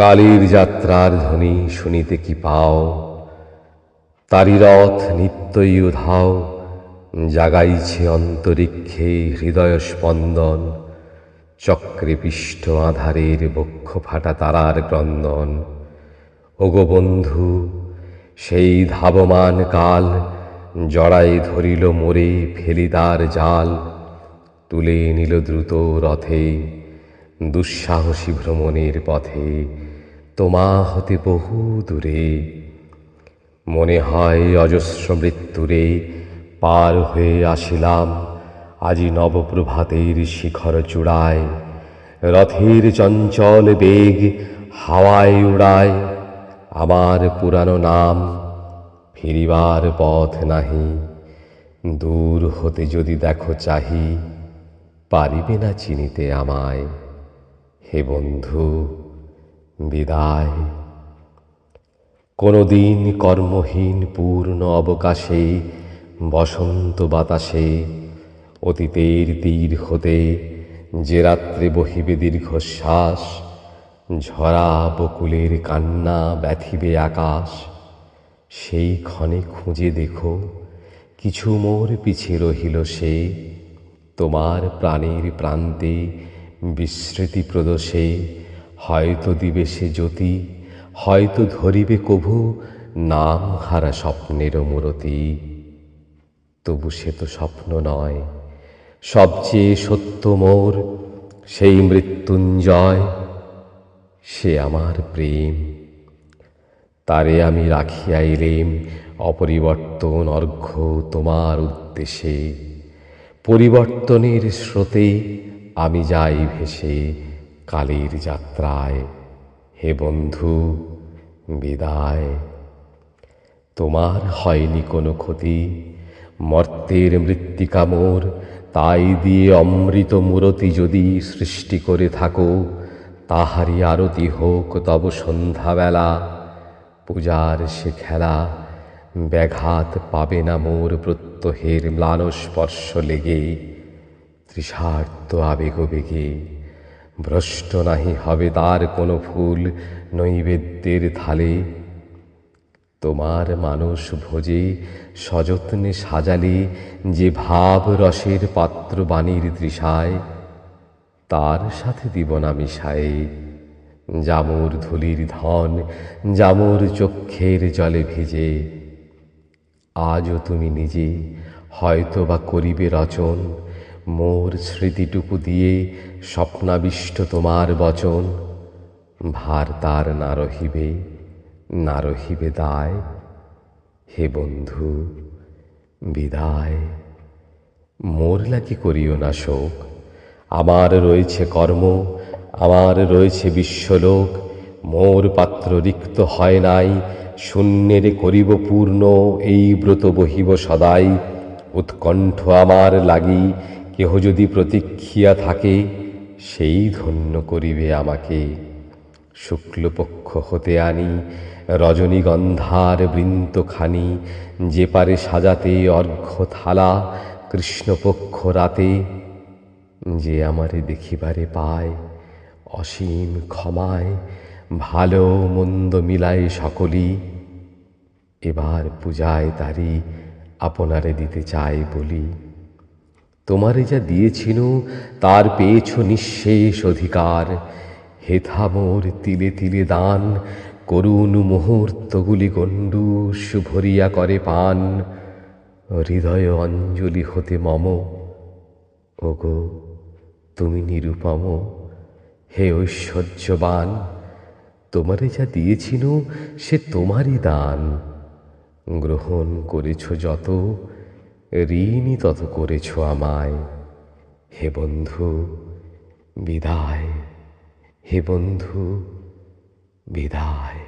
কালীর যাত্রার ধ্বনি শুনিতে কি পাও, তারি রথ নিত্যই উধাও, জাগাইছে অন্তরিক্ষে হৃদয় স্পন্দন, চক্রে পিষ্ট আধারের বক্ষ ফাটা তারার ক্রন্দন। ওগো বন্ধু, সেই ধাবমান কাল জড়াই ধরিল মোরে ফেলিদার জাল, তুলে নিল দ্রুত রথে দুঃসাহসী ভ্রমণের পথে তোমা হতে বহু দূরে। মনে হয় অজস্র মৃত্যুরে পার হয়ে আসিলাম আজি নবপ্রভাতের শিখর চূড়ায়। রথের চঞ্চল বেগ হাওয়ায় উড়ায় আমার পুরানো নাম, ফিরিবার পথ নাহি। দূর হতে যদি দেখো চাহি, পারিবে না চিনিতে আমায়। হে বন্ধু, বিদায়। কোনদিন কর্মহীন পূর্ণ অবকাশে বসন্ত বাতাসে অতীতের তীর হতে যে রাত্রে বহিবে দীর্ঘশ্বাস, ঝরা বকুলের কান্না ব্যথিবে আকাশ। সেই ক্ষণে খুঁজে দেখো কিছু মোর পিছে রহিল সে, তোমার প্রাণের প্রান্তে বিস্মৃতি প্রদোষে হয়তো দিবে সে জ্যোতি, হয়তো ধরিবে কভু নাম হারা স্বপ্নের মূরতি। তবু সে তো স্বপ্ন নয়, সবচেয়ে সত্য মোর সেই মৃত্যুঞ্জয়, সে আমার প্রেম। তারে আমি রাখিয়া এলেম অপরিবর্তন অর্ঘ্য তোমার উদ্দেশে। পরিবর্তনের স্রোতে আমি যাই ভেসে কালের যাত্রায়। হে বন্ধু, বিদায়। তোমার হয়নি কোনো ক্ষতি, মর্তের মৃত্তিকা মোর, তাই দিয়ে অমৃত মূরতি যদি সৃষ্টি করে থাকো, তাহারই আরতি হোক তব সন্ধ্যাবেলা। পূজার সে খেলা ব্যাঘাত পাবে না মোর প্রত্যহের ম্লান স্পর্শ লেগে। তৃষার্ত আবেগ বেগে ভ্রষ্ট নাহি হবে তার কোনো ফুল নৈবেদ্যের থালে। তোমার মানস ভোজে সযত্নে সাজালে যে ভাব রসের পাত্র বাণীর তৃষায়, তার সাথে দিব না মিশায়ে জামুর ধুলির ধন, জামুর চক্ষের জলে ভিজে। আজও তুমি নিজে হয়তো বা করিবে রচন মোর স্মৃতিটুকু দিয়ে স্বপ্নাবিষ্ট তোমার বচন। ভার তার না রহিবে, না রহিবে দায়। হে বন্ধু, বিদায়। মোর লাগি করিও না শোক, আমার রয়েছে কর্ম, আমার রয়েছে বিশ্বলোক। মোর পাত্র রিক্ত হয় নাই, শূন্যেরে করিব পূর্ণ এই ব্রত বহিব সদাই। উৎকণ্ঠ আমার লাগি কেহ যদি প্রতীক্ষিয়া থাকে, সেই ধন্য করিবে আমাকে। শুক্লপক্ষ হতে আনি রজনীগন্ধার বৃন্তখানি, যে পারে সাজাতে অর্ঘ্য থালা কৃষ্ণপক্ষ রাতে। যে আমারে দেখিবারে পায় অসীম ক্ষমায়, ভালো মন্দ মিলায় সকলই। এবার পূজায় তারি আপনারে দিতে চাই বলি। তোমারে যা দিয়েছিনু তার পেয়েছ নিঃশেষ অধিকার। হেথা মোর তিলে তিলে দান, করুণ মুহূর্তগুলি গণ্ডূষ ভরিয়া করে পান। হৃদয় অঞ্জলি হতে মম, ওগো তুমি নিরুপম। হে ঐশ্বর্যবান, তোমারে যা দিয়েছিনু সে তোমারই দান। গ্রহণ করেছ যত, ঋণী তত করেছ আমায়। হে বন্ধু, বিদায়। হে বন্ধু, বিদায়।